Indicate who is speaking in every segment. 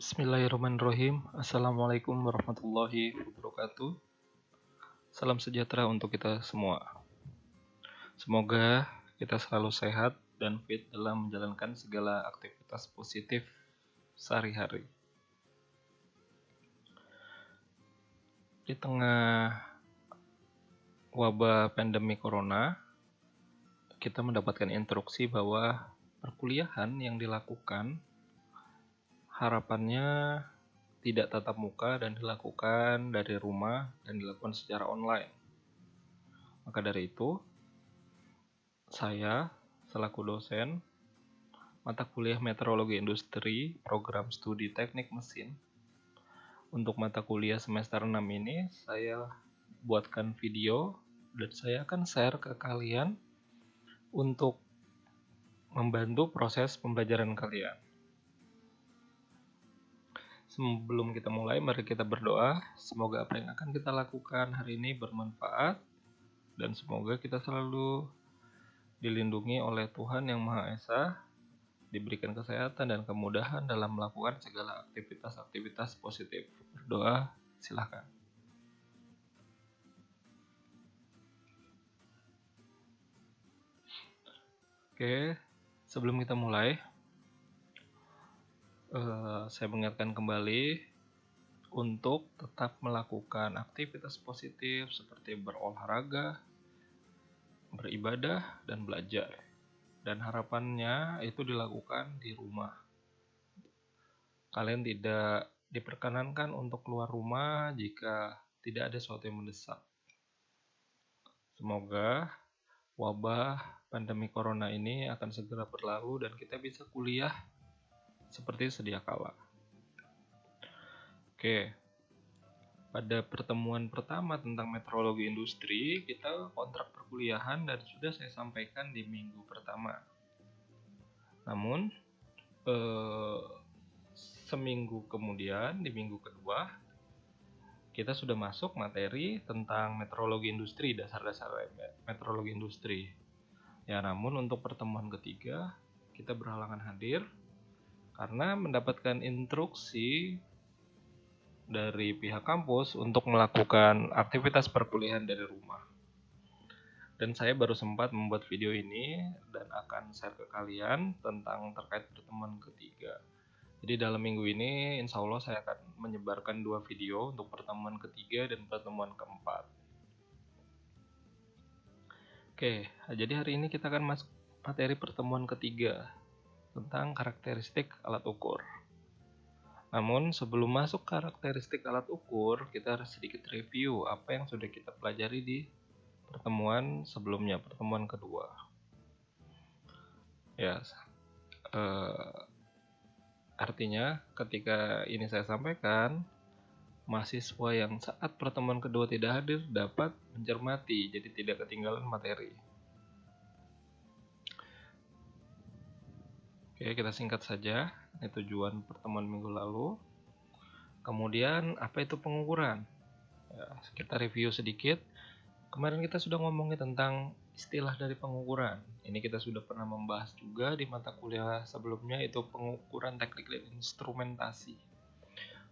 Speaker 1: Bismillahirrahmanirrahim. Assalamualaikum warahmatullahi wabarakatuh. Salam sejahtera untuk kita semua. Semoga kita selalu sehat dan fit dalam menjalankan segala aktivitas positif sehari-hari. Di tengah wabah pandemi corona, kita mendapatkan instruksi bahwa perkuliahan yang dilakukan harapannya tidak tatap muka dan dilakukan dari rumah dan dilakukan secara online. Maka dari itu, saya selaku dosen mata kuliah Meteorologi Industri program studi Teknik Mesin untuk mata kuliah semester 6 ini saya buatkan video dan saya akan share ke kalian untuk membantu proses pembelajaran kalian. Sebelum kita mulai, mari kita berdoa. Semoga apa yang akan kita lakukan hari ini bermanfaat dan semoga kita selalu dilindungi oleh Tuhan Yang Maha Esa, diberikan kesehatan dan kemudahan dalam melakukan segala aktivitas-aktivitas positif. Berdoa, silakan. Oke, sebelum kita mulai, saya mengingatkan kembali untuk tetap melakukan aktivitas positif seperti berolahraga, beribadah, dan belajar. Dan harapannya itu dilakukan di rumah. Kalian tidak diperkenankan untuk keluar rumah jika tidak ada sesuatu yang mendesak. Semoga wabah pandemi corona ini akan segera berlalu dan kita bisa kuliah seperti sedia kala. Oke, pada pertemuan pertama tentang meteorologi industri, kita kontrak perkuliahan dan sudah saya sampaikan di minggu pertama. Namun, seminggu kemudian, di minggu kedua, kita sudah masuk materi tentang meteorologi industri, dasar-dasar meteorologi industri. Ya, namun untuk pertemuan ketiga, kita berhalangan hadir karena mendapatkan instruksi dari pihak kampus untuk melakukan aktivitas perkuliahan dari rumah. Dan saya baru sempat membuat video ini dan akan share ke kalian tentang terkait pertemuan ketiga. Jadi dalam minggu ini insya Allah saya akan menyebarkan 2 video untuk pertemuan ketiga dan pertemuan keempat. Oke, jadi hari ini kita akan masuk materi pertemuan ketiga tentang karakteristik alat ukur. Namun sebelum masuk karakteristik alat ukur, kita harus sedikit review apa yang sudah kita pelajari di pertemuan sebelumnya, pertemuan kedua. Ya, artinya ketika ini saya sampaikan, mahasiswa yang saat pertemuan kedua tidak hadir dapat mencermati, jadi tidak ketinggalan materi. Oke, kita singkat saja. Ini tujuan pertemuan minggu lalu. Kemudian, apa itu pengukuran? Ya, kita review sedikit. Kemarin kita sudah ngomongin tentang istilah dari pengukuran. Ini kita sudah pernah membahas juga di mata kuliah sebelumnya, itu pengukuran teknik dan instrumentasi.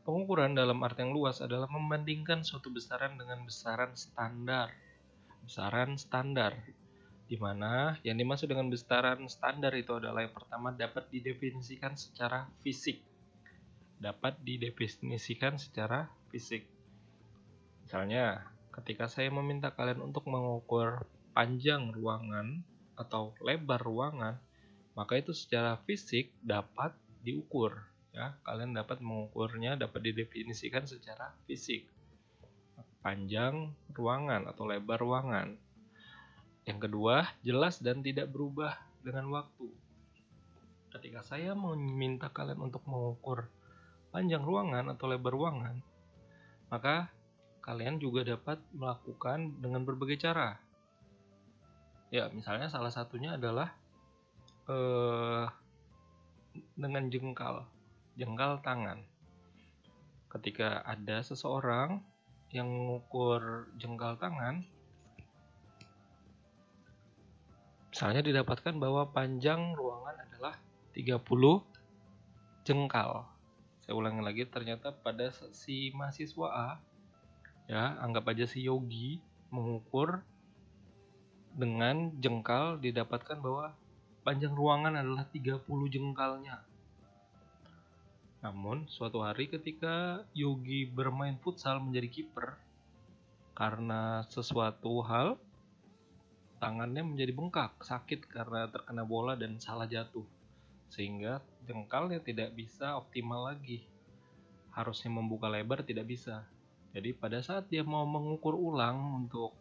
Speaker 1: Pengukuran dalam arti yang luas adalah membandingkan suatu besaran dengan besaran standar. Besaran standar, di mana yang dimaksud dengan besaran standar itu adalah yang pertama dapat didefinisikan secara fisik. Misalnya, ketika saya meminta kalian untuk mengukur panjang ruangan atau lebar ruangan, maka itu secara fisik dapat diukur. Ya, kalian dapat mengukurnya, dapat didefinisikan secara fisik. Panjang ruangan atau lebar ruangan. Yang kedua, jelas dan tidak berubah dengan waktu. Ketika saya meminta kalian untuk mengukur panjang ruangan atau lebar ruangan, maka kalian juga dapat melakukan dengan berbagai cara. Ya, misalnya salah satunya adalah dengan jengkal tangan. Ketika ada seseorang yang mengukur jengkal tangan, misalnya didapatkan bahwa panjang ruangan adalah 30 jengkal. Saya ulangi lagi, ternyata pada si mahasiswa A, ya anggap aja si Yogi, mengukur dengan jengkal, didapatkan bahwa panjang ruangan adalah 30 jengkalnya. Namun suatu hari ketika Yogi bermain futsal menjadi kiper, karena sesuatu hal tangannya menjadi bengkak, sakit karena terkena bola dan salah jatuh, sehingga jengkalnya tidak bisa optimal lagi. Harusnya membuka lebar, tidak bisa. Jadi pada saat dia mau mengukur ulang untuk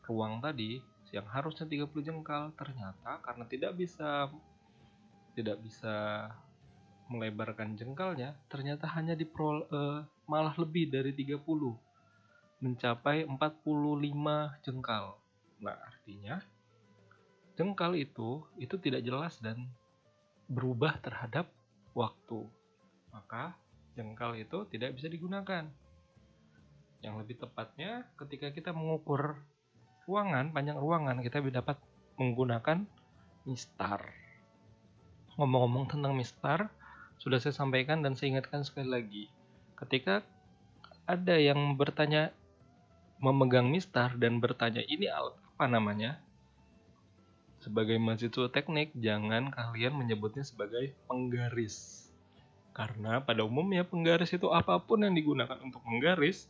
Speaker 1: ruang tadi yang harusnya 30 jengkal, ternyata karena tidak bisa melebarkan jengkalnya, ternyata hanya malah lebih dari 30, mencapai 45 jengkal. Nah, artinya jengkal itu tidak jelas dan berubah terhadap waktu. Maka jengkal itu tidak bisa digunakan. Yang lebih tepatnya ketika kita mengukur panjang ruangan, kita dapat menggunakan mistar. Ngomong-ngomong tentang mistar, sudah saya sampaikan dan saya ingatkan sekali lagi. Ketika ada yang memegang mistar dan bertanya ini alat apa namanya, sebagai mahasiswa teknik, jangan kalian menyebutnya sebagai penggaris. Karena pada umumnya penggaris itu apapun yang digunakan untuk menggaris,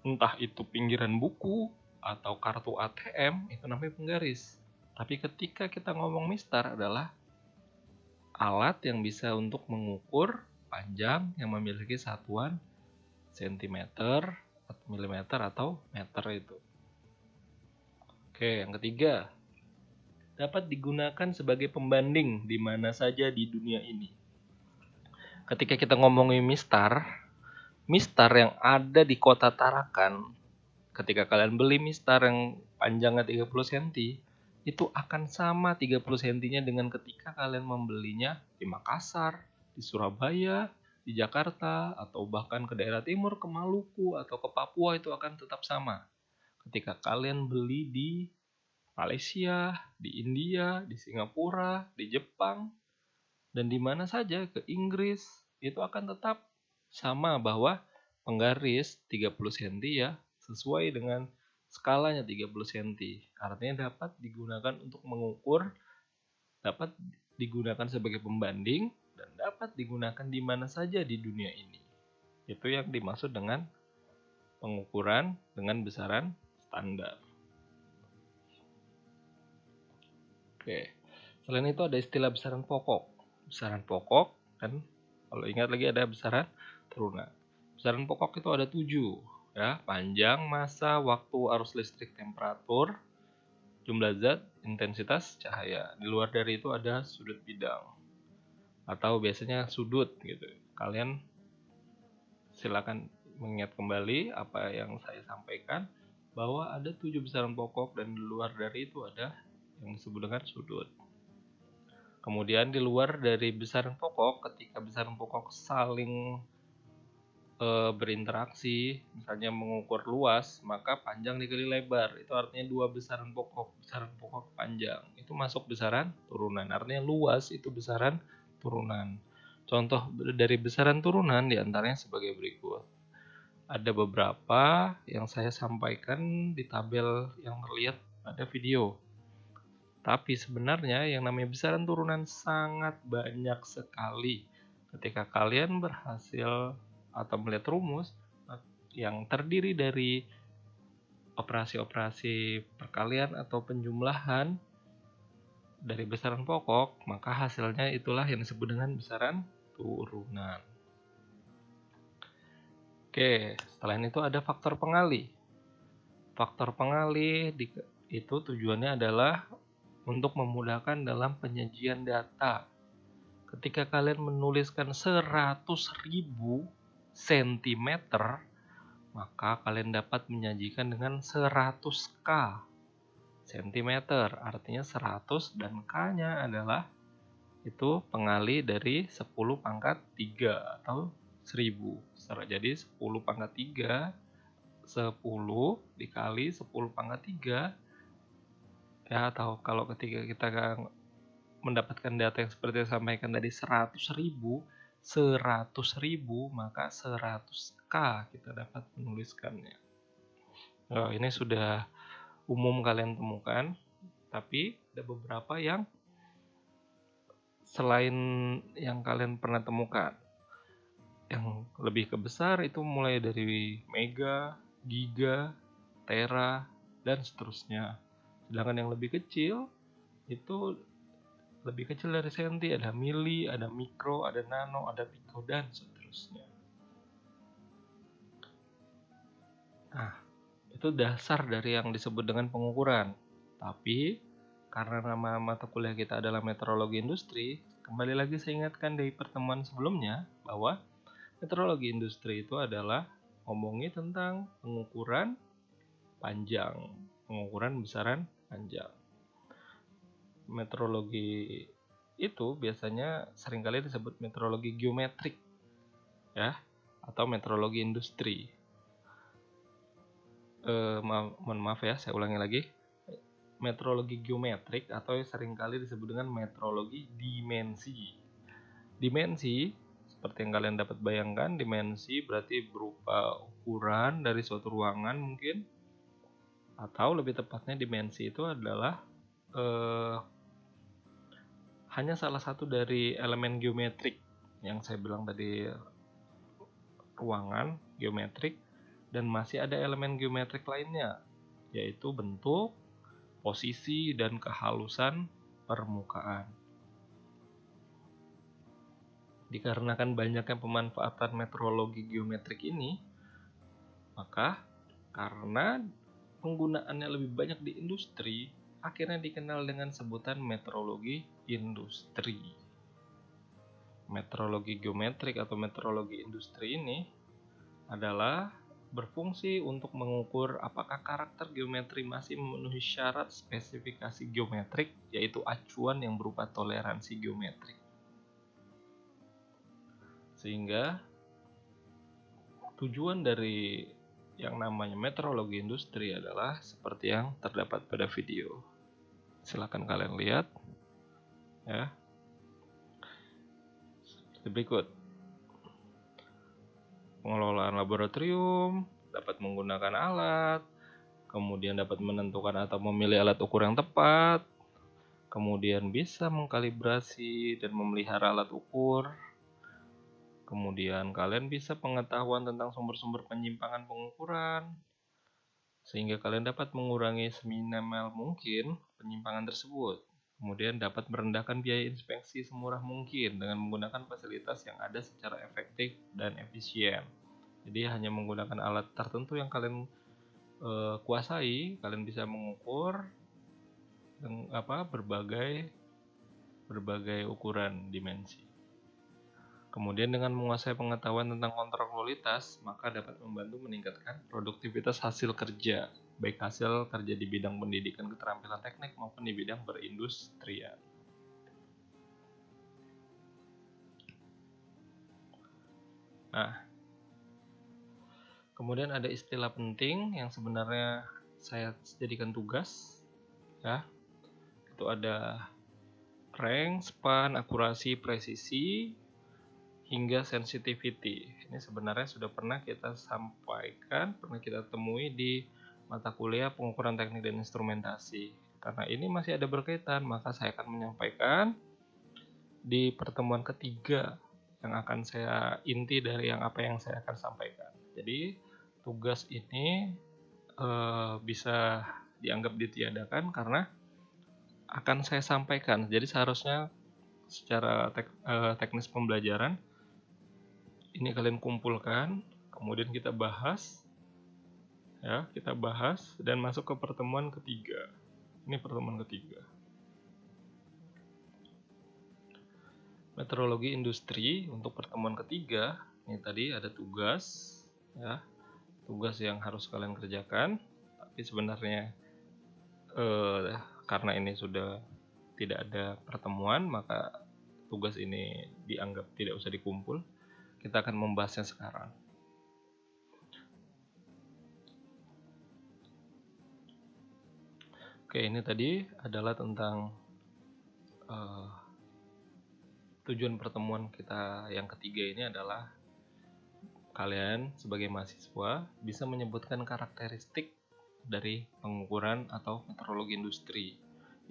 Speaker 1: entah itu pinggiran buku atau kartu ATM, itu namanya penggaris. Tapi ketika kita ngomong mistar adalah alat yang bisa untuk mengukur panjang yang memiliki satuan sentimeter, milimeter atau meter itu. Oke, yang ketiga, dapat digunakan sebagai pembanding di mana saja di dunia ini. Ketika kita ngomongin mistar yang ada di kota Tarakan, ketika kalian beli mistar yang panjangnya 30 cm, itu akan sama 30 cm-nya dengan ketika kalian membelinya di Makassar, di Surabaya, di Jakarta, atau bahkan ke daerah timur, ke Maluku, atau ke Papua, itu akan tetap sama. Ketika kalian beli di Malaysia, di India, di Singapura, di Jepang, dan di mana saja, ke Inggris, itu akan tetap sama bahwa penggaris 30 cm ya, sesuai dengan skalanya 30 cm. Artinya dapat digunakan untuk mengukur, dapat digunakan sebagai pembanding, dan dapat digunakan di mana saja di dunia ini. Itu yang dimaksud dengan pengukuran dengan besaran standar. Oke. Selain itu ada istilah besaran pokok. Besaran pokok kan, kalau ingat lagi ada besaran turunan. Besaran pokok itu ada 7, ya, panjang, massa, waktu, arus listrik, temperatur, jumlah zat, intensitas cahaya. Di luar dari itu ada sudut bidang atau biasanya sudut gitu. Kalian silakan mengingat kembali apa yang saya sampaikan, bahwa ada 7 besaran pokok dan di luar dari itu ada yang disebut dengan sudut. Kemudian di luar dari besaran pokok, ketika besaran pokok saling berinteraksi, misalnya mengukur luas, maka panjang dikali lebar. Itu artinya 2 besaran pokok panjang. Itu masuk besaran turunan. Artinya luas itu besaran turunan. Contoh dari besaran turunan diantaranya sebagai berikut. Ada beberapa yang saya sampaikan di tabel yang terlihat pada video. Tapi sebenarnya yang namanya besaran turunan sangat banyak sekali. Ketika kalian berhasil atau melihat rumus yang terdiri dari operasi-operasi perkalian atau penjumlahan dari besaran pokok, maka hasilnya itulah yang disebut dengan besaran turunan. Oke, selain itu ada faktor pengalih. Faktor pengalih itu tujuannya adalah untuk memudahkan dalam penyajian data. Ketika kalian menuliskan 100.000 cm, maka kalian dapat menyajikan dengan 100k cm. Artinya 100 dan k-nya adalah itu pengalih dari 10 pangkat 3 atau 1000. Jadi 10 pangkat 3, 10 dikali 10 pangkat 3, ya, atau kalau ketika kita mendapatkan data yang seperti yang saya sampaikan tadi 100.000, 100.000, maka 100K kita dapat menuliskannya. Ini sudah umum kalian temukan, tapi ada beberapa yang selain yang kalian pernah temukan. Yang lebih kebesar itu mulai dari mega, giga, tera, dan seterusnya. Sedangkan yang lebih kecil itu lebih kecil dari senti, ada mili, ada mikro, ada nano, ada piko, dan seterusnya. Nah, itu dasar dari yang disebut dengan pengukuran. Tapi, karena nama mata kuliah kita adalah meteorologi industri, kembali lagi saya ingatkan dari pertemuan sebelumnya bahwa meteorologi industri itu adalah ngomongin tentang pengukuran panjang, pengukuran besaran panjang. Meteorologi itu biasanya seringkali disebut meteorologi geometrik, ya, atau meteorologi industri. Mohon maaf ya, saya ulangi lagi. Meteorologi geometrik atau seringkali disebut dengan meteorologi dimensi. Dimensi, seperti yang kalian dapat bayangkan, dimensi berarti berupa ukuran dari suatu ruangan mungkin, atau lebih tepatnya dimensi itu adalah hanya salah satu dari elemen geometrik yang saya bilang tadi, ruangan geometrik, dan masih ada elemen geometrik lainnya, yaitu bentuk, posisi, dan kehalusan permukaan. Dikarenakan banyaknya pemanfaatan meteorologi geometrik ini, maka karena penggunaannya lebih banyak di industri, akhirnya dikenal dengan sebutan meteorologi industri. Meteorologi geometrik atau meteorologi industri ini adalah berfungsi untuk mengukur apakah karakter geometri masih memenuhi syarat spesifikasi geometrik, yaitu acuan yang berupa toleransi geometrik. Sehingga tujuan dari yang namanya meteorologi industri adalah seperti yang terdapat pada video. Silakan kalian lihat, ya. Seperti berikut. Pengelolaan laboratorium, dapat menggunakan alat, kemudian dapat menentukan atau memilih alat ukur yang tepat, kemudian bisa mengkalibrasi dan memelihara alat ukur, kemudian kalian bisa pengetahuan tentang sumber-sumber penyimpangan pengukuran, sehingga kalian dapat mengurangi seminimal mungkin penyimpangan tersebut. Kemudian dapat merendahkan biaya inspeksi semurah mungkin dengan menggunakan fasilitas yang ada secara efektif dan efisien. Jadi hanya menggunakan alat tertentu yang kalian kuasai, kalian bisa mengukur berbagai ukuran dimensi. Kemudian dengan menguasai pengetahuan tentang kontrol kualitas, maka dapat membantu meningkatkan produktivitas hasil kerja, baik hasil kerja di bidang pendidikan keterampilan teknik maupun di bidang perindustrian. Nah, kemudian ada istilah penting yang sebenarnya saya jadikan tugas, ya. Itu ada range, span, akurasi, presisi, hingga sensitivity. Ini sebenarnya sudah pernah kita sampaikan, pernah kita temui di mata kuliah pengukuran teknik dan instrumentasi. Karena ini masih ada berkaitan, maka saya akan menyampaikan di pertemuan ketiga yang akan saya inti dari apa yang saya akan sampaikan. Jadi tugas ini bisa dianggap ditiadakan karena akan saya sampaikan. Jadi seharusnya secara teknis pembelajaran ini kalian kumpulkan, kemudian kita bahas, ya, dan masuk ke pertemuan ketiga. Ini pertemuan ketiga. Meteorologi industri untuk pertemuan ketiga, ini tadi ada tugas, ya, tugas yang harus kalian kerjakan. Tapi sebenarnya karena ini sudah tidak ada pertemuan, maka tugas ini dianggap tidak usah dikumpul. Kita akan membahasnya sekarang. Oke, ini tadi adalah tentang tujuan pertemuan kita yang ketiga ini adalah kalian sebagai mahasiswa bisa menyebutkan karakteristik dari pengukuran atau metrologi industri.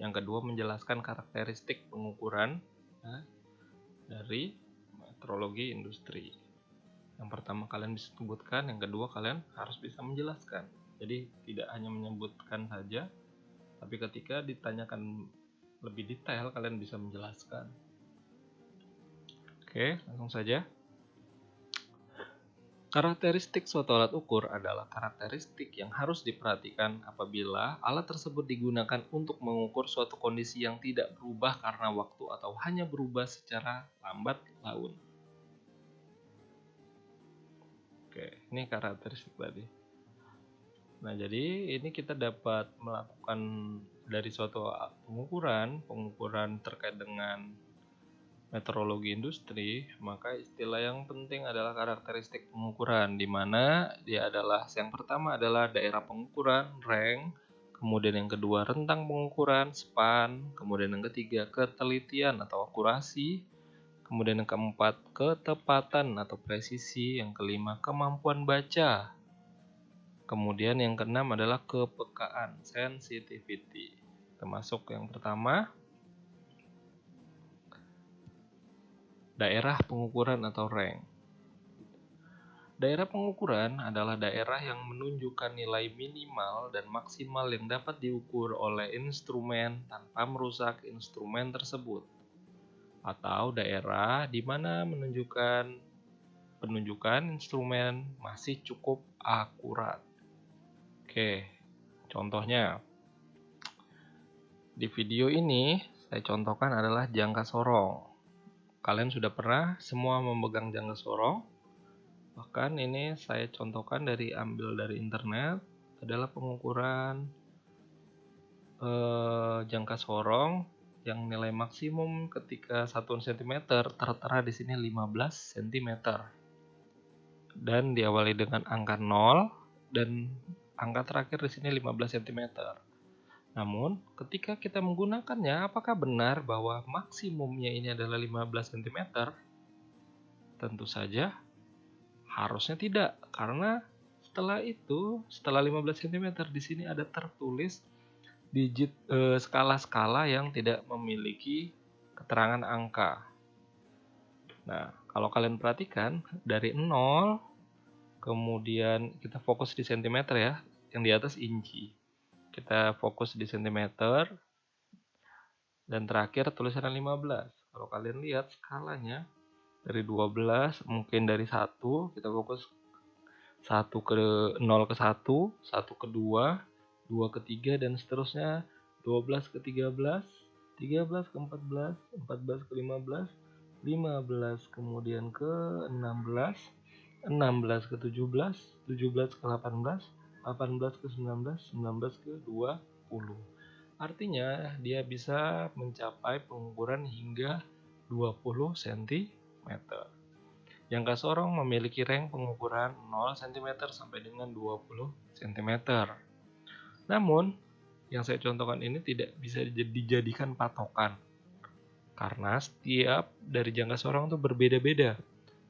Speaker 1: Yang kedua, menjelaskan karakteristik pengukuran dari metrologi industri. Yang pertama kalian bisa sebutkan, yang kedua kalian harus bisa menjelaskan. Jadi tidak hanya menyebutkan saja, tapi ketika ditanyakan lebih detail kalian bisa menjelaskan. Oke, langsung saja. Karakteristik suatu alat ukur adalah karakteristik yang harus diperhatikan apabila alat tersebut digunakan untuk mengukur suatu kondisi yang tidak berubah karena waktu atau hanya berubah secara lambat laun. Oke, ini karakteristik tadi. Nah, jadi ini kita dapat melakukan dari suatu pengukuran terkait dengan metrologi industri, maka istilah yang penting adalah karakteristik pengukuran, di mana dia adalah yang pertama adalah daerah pengukuran, rank, kemudian yang kedua rentang pengukuran, span, kemudian yang ketiga ketelitian atau akurasi, kemudian yang keempat ketepatan atau presisi, yang kelima kemampuan baca, kemudian yang keenam adalah kepekaan, sensitivity. Termasuk yang pertama daerah pengukuran atau rank. Daerah pengukuran adalah daerah yang menunjukkan nilai minimal dan maksimal yang dapat diukur oleh instrumen tanpa merusak instrumen tersebut. Atau daerah di mana penunjukan instrumen masih cukup akurat. Oke, contohnya. Di video ini saya contohkan adalah jangka sorong. Kalian sudah pernah semua memegang jangka sorong? Bahkan ini saya contohkan ambil dari internet adalah pengukuran jangka sorong yang nilai maksimum ketika 1 cm tertera di sini 15 cm. Dan diawali dengan angka 0 dan angka terakhir di sini 15 cm. Namun, ketika kita menggunakannya, apakah benar bahwa maksimumnya ini adalah 15 cm? Tentu saja harusnya tidak, karena setelah 15 cm di sini ada tertulis digit skala-skala yang tidak memiliki keterangan angka. Nah, kalau kalian perhatikan dari 0, kemudian kita fokus di cm ya, yang di atas inci. Kita fokus di cm, dan terakhir tulisannya 15. Kalau kalian lihat skalanya dari 12, mungkin dari 1, kita fokus 1 ke 0 ke 1, 1 ke 2, 2 ke 3, dan seterusnya 12 ke 13, 13 ke 14, 14 ke 15, 15 kemudian ke 16, 16 ke 17, 17 ke 18, 18 ke 19, 19 ke 20. Artinya dia bisa mencapai pengukuran hingga 20 cm. Jangka sorong memiliki rank pengukuran 0 cm sampai dengan 20 cm. Namun, yang saya contohkan ini tidak bisa dijadikan patokan, karena setiap dari jangka sorong itu berbeda-beda.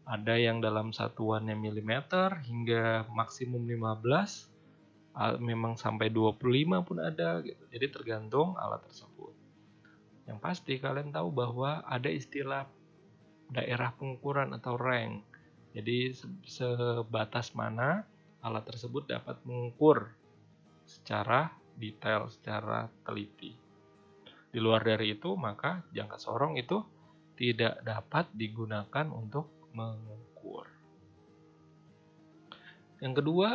Speaker 1: Ada yang dalam satuannya milimeter hingga maksimum 15, memang sampai 25 pun ada gitu. Jadi tergantung alat tersebut. Yang pasti kalian tahu bahwa ada istilah daerah pengukuran atau rank. Jadi sebatas mana alat tersebut dapat mengukur secara detail, secara teliti. Di luar dari itu, maka jangka sorong itu tidak dapat digunakan untuk mengukur. Yang kedua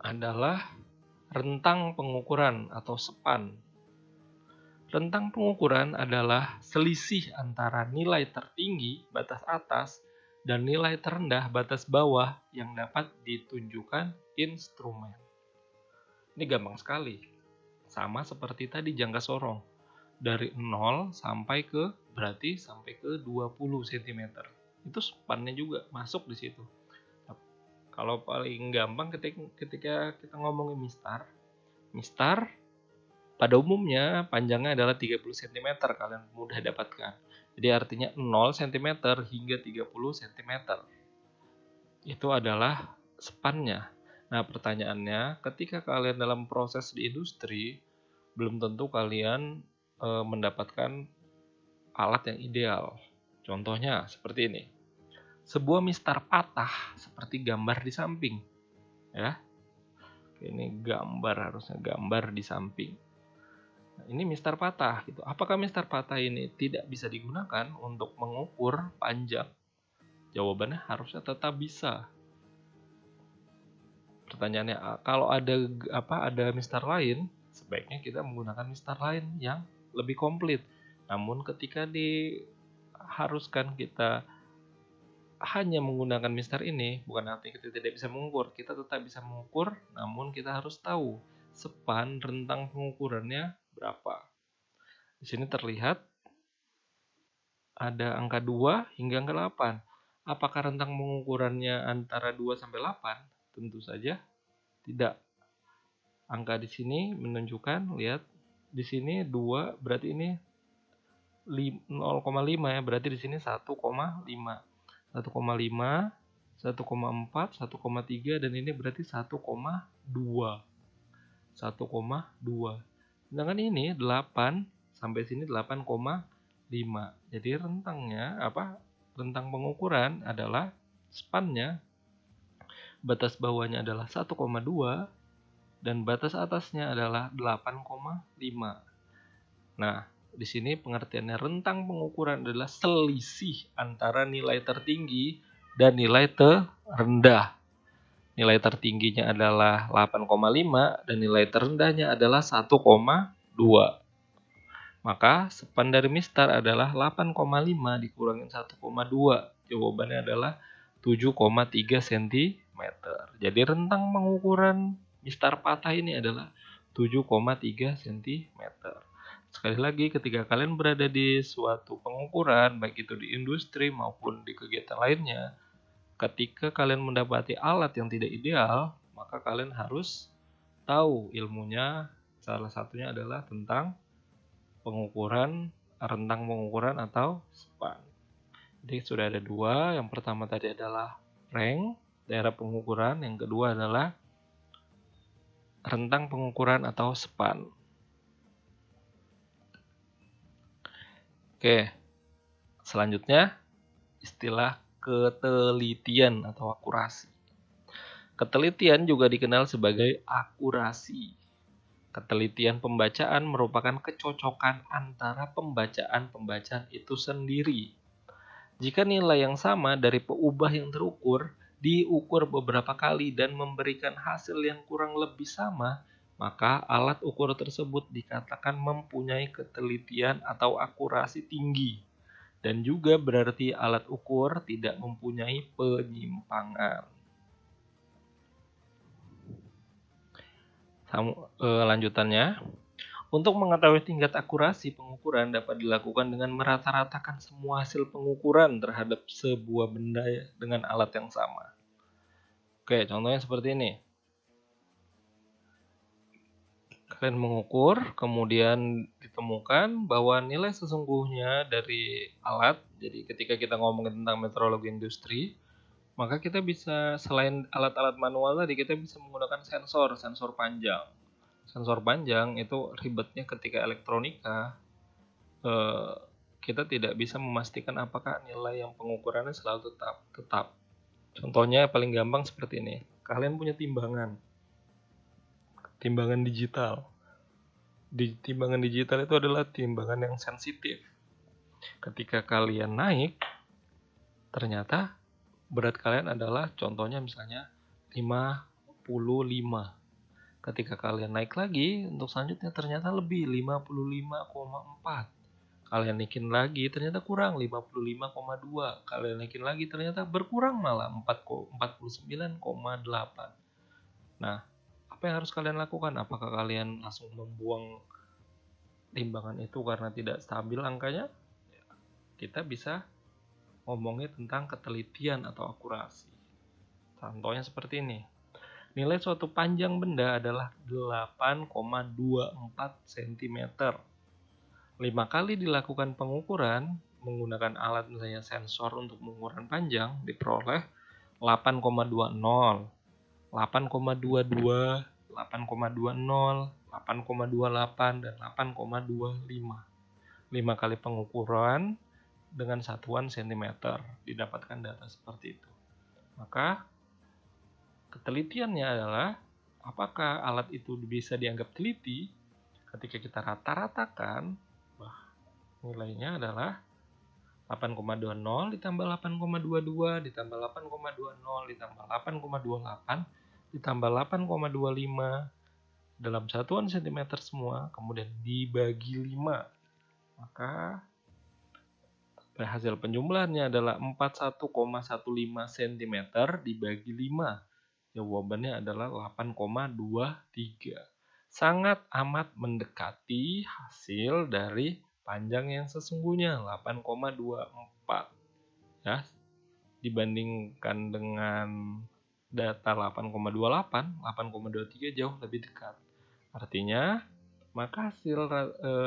Speaker 1: adalah rentang pengukuran atau span. Rentang pengukuran adalah selisih antara nilai tertinggi batas atas dan nilai terendah batas bawah yang dapat ditunjukkan instrumen. Ini gampang sekali. Sama seperti tadi jangka sorong. Dari 0 sampai ke 20 cm. Itu spannya juga masuk di situ. Kalau paling gampang ketika kita ngomongin mistar Pada umumnya panjangnya adalah 30 cm, kalian mudah dapatkan. Jadi artinya 0 cm hingga 30 cm. Itu adalah spannya. Nah, pertanyaannya, ketika kalian dalam proses di industri, belum tentu kalian mendapatkan alat yang ideal. Contohnya seperti ini. Sebuah mistar patah seperti gambar di samping. Ya. Ini gambar, harusnya gambar di samping. Nah, ini mistar patah gitu. Apakah mistar patah ini tidak bisa digunakan untuk mengukur panjang? Jawabannya harusnya tetap bisa. Pertanyaannya, kalau ada mistar lain, sebaiknya kita menggunakan mistar lain yang lebih komplit. Namun ketika diharuskan kita hanya menggunakan mistar ini, bukan artinya kita tidak bisa mengukur. Kita tetap bisa mengukur, namun kita harus tahu span rentang pengukurannya berapa. Di sini terlihat ada angka 2 hingga angka 8. Apakah rentang pengukurannya antara 2 sampai 8? Tentu saja tidak. Angka di sini menunjukkan, lihat, di sini 2, berarti ini 0,5 ya, berarti di sini 1,5. 1,5, 1,4, 1,3, dan ini berarti 1,2. 1,2. Sedangkan ini 8 sampai sini 8,5. Jadi rentang pengukuran adalah spannya, batas bawahnya adalah 1,2 dan batas atasnya adalah 8,5. Nah, di sini pengertiannya rentang pengukuran adalah selisih antara nilai tertinggi dan nilai terendah. Nilai tertingginya adalah 8,5 dan nilai terendahnya adalah 1,2. Maka span dari mistar adalah 8,5 dikurangin 1,2. Jawabannya adalah 7,3 cm. Jadi rentang pengukuran mistar patah ini adalah 7,3 cm. Sekali lagi, ketika kalian berada di suatu pengukuran, baik itu di industri maupun di kegiatan lainnya, ketika kalian mendapati alat yang tidak ideal, maka kalian harus tahu ilmunya. Salah satunya adalah tentang rentang pengukuran atau span. Jadi sudah ada 2. Yang pertama tadi adalah rank, daerah pengukuran. Yang kedua adalah rentang pengukuran atau span. Oke, selanjutnya istilah ketelitian atau akurasi. Ketelitian juga dikenal sebagai akurasi. Ketelitian pembacaan merupakan kecocokan antara pembacaan itu sendiri. Jika nilai yang sama dari peubah yang terukur diukur beberapa kali dan memberikan hasil yang kurang lebih sama, maka alat ukur tersebut dikatakan mempunyai ketelitian atau akurasi tinggi. Dan juga berarti alat ukur tidak mempunyai penyimpangan. Lanjutannya, untuk mengetahui tingkat akurasi pengukuran dapat dilakukan dengan merata-ratakan semua hasil pengukuran terhadap sebuah benda dengan alat yang sama. Oke, contohnya seperti ini. Kalian mengukur, kemudian ditemukan bahwa nilai sesungguhnya dari alat, jadi ketika kita ngomongin tentang metrologi industri, maka kita bisa, selain alat-alat manual tadi, kita bisa menggunakan sensor panjang. Sensor panjang itu ribetnya ketika elektronika, kita tidak bisa memastikan apakah nilai yang pengukurannya selalu tetap. Contohnya paling gampang seperti ini. Kalian punya timbangan digital. Timbangan digital itu adalah timbangan yang sensitif. Ketika kalian naik, ternyata berat kalian adalah contohnya misalnya 55. Ketika kalian naik lagi, untuk selanjutnya ternyata lebih 55,4. Kalian naikin lagi, ternyata kurang 55,2. Kalian naikin lagi, ternyata berkurang malah 49,8. Nah, apa yang harus kalian lakukan? Apakah kalian langsung membuang timbangan itu karena tidak stabil angkanya? Kita bisa ngomongin tentang ketelitian atau akurasi. Contohnya seperti ini. Nilai suatu panjang benda adalah 8,24 cm. 5 kali dilakukan pengukuran menggunakan alat misalnya sensor untuk pengukuran panjang diperoleh 8,20, 8,22, 8,20, 8,28, dan 8,25. 5 kali pengukuran dengan satuan cm didapatkan data seperti itu. Maka ketelitiannya adalah apakah alat itu bisa dianggap teliti ketika kita rata-ratakan, nilainya adalah 8,20 ditambah 8,22 ditambah 8,20 ditambah 8,28 ditambah 8,25 dalam satuan cm semua, kemudian dibagi 5. Maka hasil penjumlahannya adalah 41,15 cm dibagi 5. Jawabannya adalah 8,23. Sangat amat mendekati hasil dari panjang yang sesungguhnya 8,24. Ya, dibandingkan dengan data 8,28, 8,23 jauh lebih dekat. Artinya, maka hasil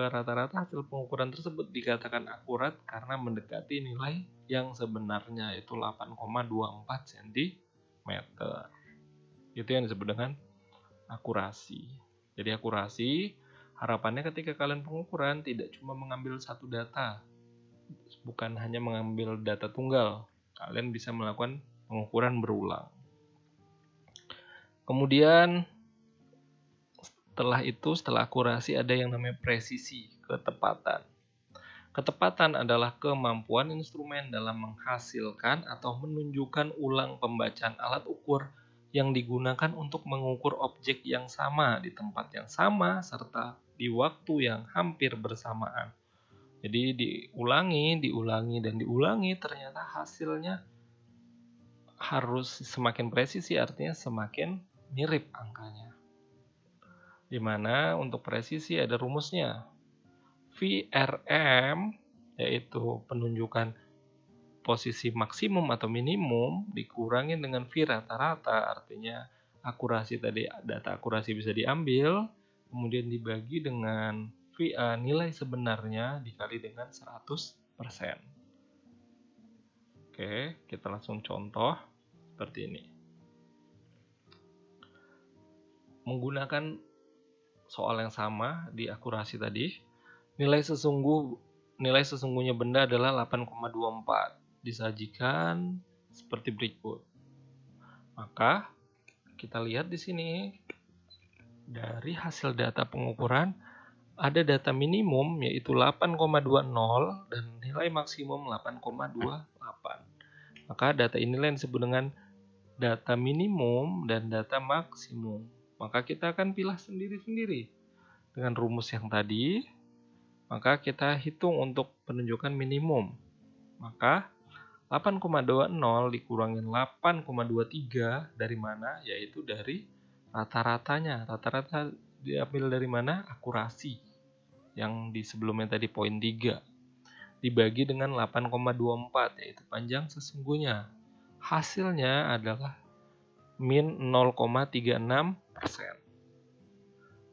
Speaker 1: rata-rata hasil pengukuran tersebut dikatakan akurat karena mendekati nilai yang sebenarnya, yaitu 8,24 cm. Itu yang disebut dengan akurasi. Jadi akurasi harapannya ketika kalian pengukuran tidak cuma mengambil satu data, bukan hanya mengambil data tunggal, kalian bisa melakukan pengukuran berulang. Kemudian setelah akurasi ada yang namanya presisi, ketepatan. Ketepatan adalah kemampuan instrumen dalam menghasilkan atau menunjukkan ulang pembacaan alat ukur yang digunakan untuk mengukur objek yang sama di tempat yang sama serta di waktu yang hampir bersamaan. Jadi diulangi, dan diulangi, ternyata hasilnya harus semakin presisi, artinya semakin mirip angkanya. Di mana untuk presisi ada rumusnya. VRM yaitu penunjukan posisi maksimum atau minimum dikurangi dengan V rata-rata, artinya akurasi tadi, data akurasi bisa diambil kemudian dibagi dengan VA nilai sebenarnya dikali dengan 100%. Oke, kita langsung contoh seperti ini. Menggunakan soal yang sama di akurasi tadi, nilai sesungguhnya benda adalah 8,24. Disajikan seperti berikut. Maka kita lihat di sini dari hasil data pengukuran ada data minimum yaitu 8,20 dan nilai maksimum 8,28. Maka data inilah yang disebut dengan data minimum dan data maksimum. Maka kita akan pilih sendiri-sendiri dengan rumus yang tadi. Maka kita hitung untuk penunjukan minimum. Maka 8,20 dikurangin 8,23 dari mana? Yaitu dari rata-ratanya. Rata-rata diambil dari mana? Akurasi. Yang di sebelumnya tadi poin 3. Dibagi dengan 8,24 yaitu panjang sesungguhnya. Hasilnya adalah min 0,36%.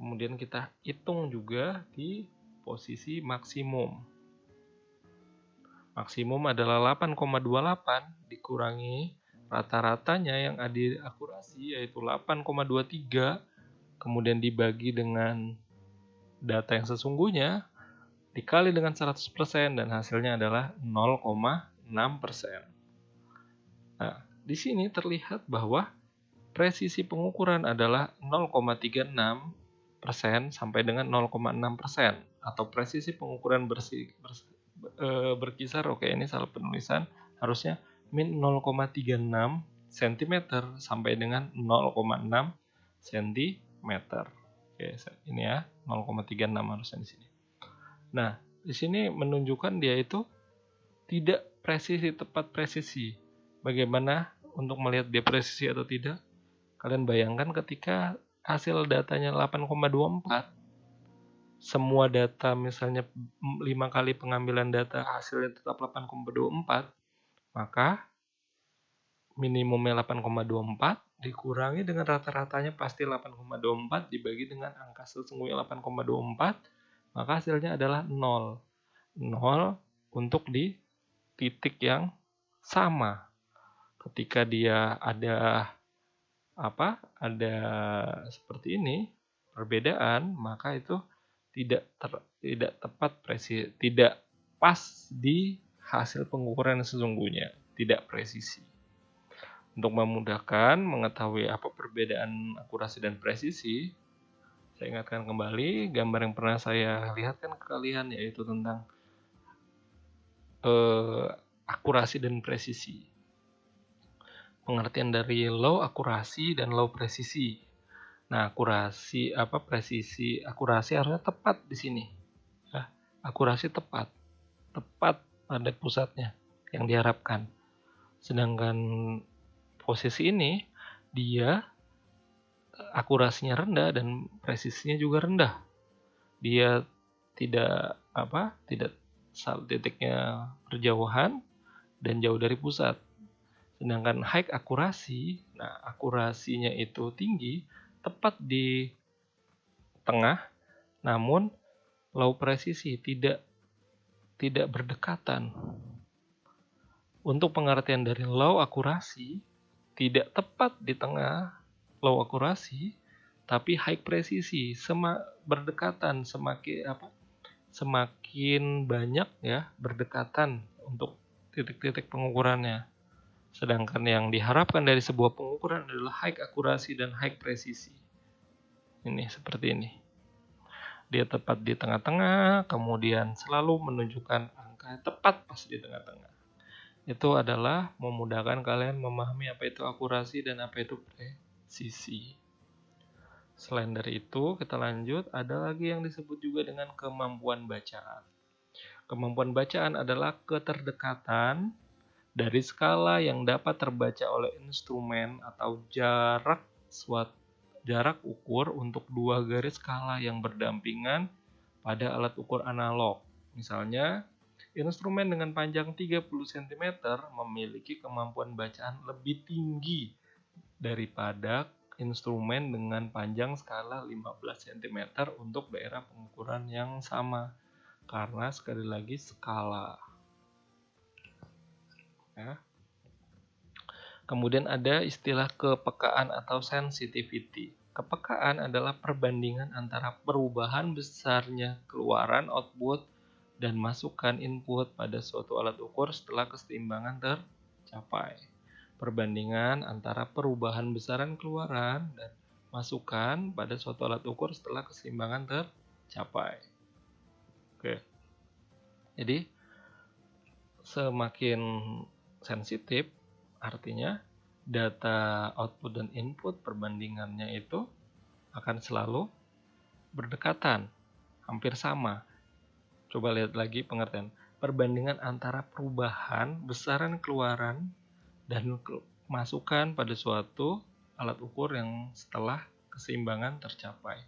Speaker 1: Kemudian kita hitung juga di posisi maksimum. Maksimum adalah 8,28 dikurangi rata-ratanya yang ada di akurasi yaitu 8,23, kemudian dibagi dengan data yang sesungguhnya dikali dengan 100% dan hasilnya adalah 0,6%. Nah, di sini terlihat bahwa presisi pengukuran adalah 0,36% sampai dengan 0,6%, atau presisi pengukuran berkisar, oke ini salah penulisan, harusnya min 0,36 cm sampai dengan 0,6 cm. Oke, ini ya 0,36 harusnya di sini. Nah, di sini menunjukkan dia itu tidak presisi, tepat presisi. Bagaimana untuk melihat dia presisi atau tidak? Kalian bayangkan ketika hasil datanya 8,24, semua data misalnya 5 kali pengambilan data hasilnya tetap 8,24, maka minimumnya 8,24, dikurangi dengan rata-ratanya pasti 8,24 dibagi dengan angka sesungguhnya 8,24, maka hasilnya adalah 0. 0 untuk di titik yang sama. Ketika dia ada seperti ini perbedaan, maka itu tidak tepat tidak pas di hasil pengukuran yang sesungguhnya, tidak presisi. Untuk memudahkan mengetahui apa perbedaan akurasi dan presisi, saya ingatkan kembali gambar yang pernah saya lihatkan ke kalian, yaitu tentang akurasi dan presisi. Pengertian dari low akurasi dan low presisi. Nah, akurasi harusnya tepat di sini. Ya, akurasi tepat pada pusatnya yang diharapkan. Sedangkan posisi ini dia akurasinya rendah dan presisinya juga rendah. Dia tidak titiknya berjauhan dan jauh dari pusat. Sedangkan high akurasi, nah akurasinya itu tinggi, tepat di tengah, namun low presisi, tidak berdekatan. Untuk pengertian dari low akurasi, tidak tepat di tengah low akurasi, tapi high presisi, berdekatan, semakin banyak ya berdekatan untuk titik-titik pengukurannya. Sedangkan yang diharapkan dari sebuah pengukuran adalah high akurasi dan high presisi. Ini seperti ini. Dia tepat di tengah-tengah, kemudian selalu menunjukkan angka tepat pas di tengah-tengah. Itu adalah memudahkan kalian memahami apa itu akurasi dan apa itu presisi. Selain dari itu, kita lanjut, ada lagi yang disebut juga dengan kemampuan bacaan. Kemampuan bacaan adalah keterdekatan dari skala yang dapat terbaca oleh instrumen atau jarak ukur untuk dua garis skala yang berdampingan pada alat ukur analog. Misalnya, instrumen dengan panjang 30 cm memiliki kemampuan bacaan lebih tinggi daripada instrumen dengan panjang skala 15 cm untuk daerah pengukuran yang sama. Karena sekali lagi skala. Ya. Kemudian ada istilah kepekaan atau sensitivity. Kepekaan adalah perbandingan antara perubahan besarnya keluaran output dan masukan input pada suatu alat ukur setelah keseimbangan tercapai. Perbandingan antara perubahan besaran keluaran dan masukan pada suatu alat ukur setelah keseimbangan tercapai. Oke. Jadi semakin sensitif, artinya data output dan input perbandingannya itu akan selalu berdekatan, hampir sama. Coba lihat lagi pengertian. Perbandingan antara perubahan besaran keluaran dan masukan pada suatu alat ukur yang setelah keseimbangan tercapai.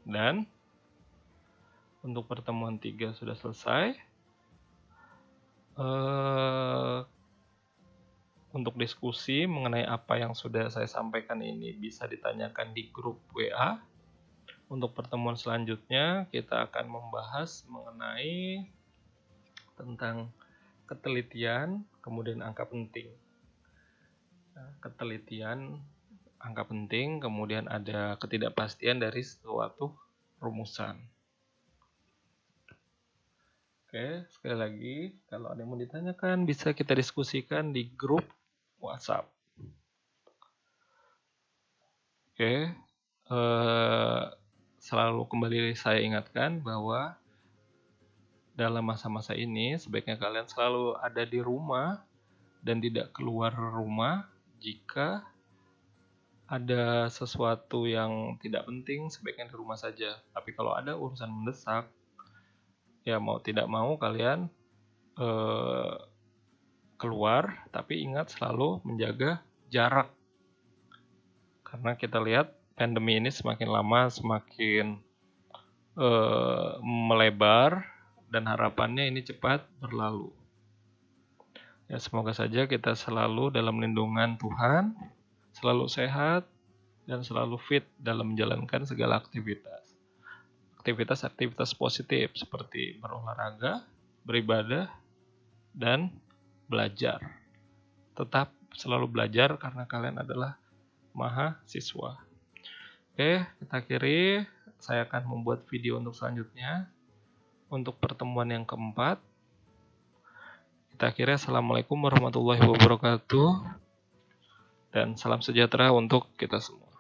Speaker 1: Dan untuk pertemuan 3 sudah selesai. Untuk diskusi mengenai apa yang sudah saya sampaikan ini bisa ditanyakan di grup WA. Untuk pertemuan selanjutnya kita akan membahas mengenai tentang ketelitian, kemudian angka penting. Ketelitian, angka penting, kemudian ada ketidakpastian dari suatu rumusan. Oke, sekali lagi, kalau ada yang mau ditanyakan bisa kita diskusikan di grup WhatsApp. Oke, selalu kembali saya ingatkan bahwa dalam masa-masa ini sebaiknya kalian selalu ada di rumah dan tidak keluar rumah. Jika ada sesuatu yang tidak penting, sebaiknya di rumah saja. Tapi kalau ada urusan mendesak, ya mau tidak mau kalian keluar, tapi ingat selalu menjaga jarak. Karena kita lihat pandemi ini semakin lama semakin melebar dan harapannya ini cepat berlalu. Ya, semoga saja kita selalu dalam lindungan Tuhan, selalu sehat, dan selalu fit dalam menjalankan segala aktivitas. Aktivitas-aktivitas positif seperti berolahraga, beribadah, dan belajar. Tetap selalu belajar karena kalian adalah mahasiswa. Oke, kita akhiri. Saya akan membuat video untuk selanjutnya. Untuk pertemuan yang keempat, kita akhiri. Assalamualaikum warahmatullahi wabarakatuh. Dan salam sejahtera untuk kita semua.